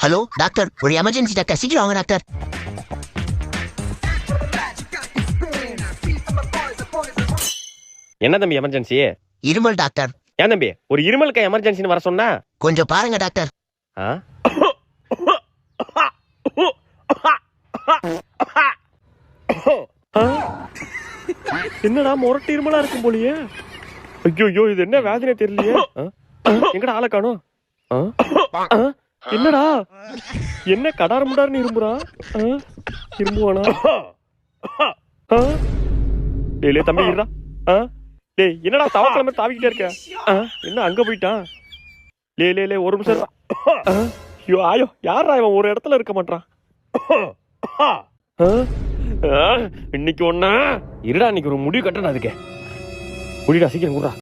Hello doctor, ஒரு emergency doctor, சீக்கிரம் வாங்க டாக்டர். என்ன தம்பி எமர்ஜென்சி? இருமல் டாக்டர். ஏன் தம்பி ஒரு இருமலுக்கு எமர்ஜென்சின்னு வர சொன்னா? கொஞ்சம் பாருங்க டாக்டர். ஆ? ஆ? என்னடா முரட்டு இருமலா இருக்கும் போலியே. ஐயோ இது என்ன வேதனை தெரியலையே. எங்கடா ஆளை காணோம்? என்னடா என்ன கடார முடாருன்னு இரும்புறா? இரும்புவானா? டேய் தம்பி இருடா. டேய் என்னடா தவக்கிழமை தாவிக்கிட்டே இருக்க? என்ன அங்க போயிட்டான்? லே ஒரு நிமிஷம். ஐயோ ஆயோ யாரா இவன் ஒரு இடத்துல இருக்க மாட்டான்? இன்னைக்கு ஒண்ணா இருடா, இன்னைக்கு ஒரு முடிவு கட்டணும். அதுக்கு முடிடா, சீக்கிரம் கூடா.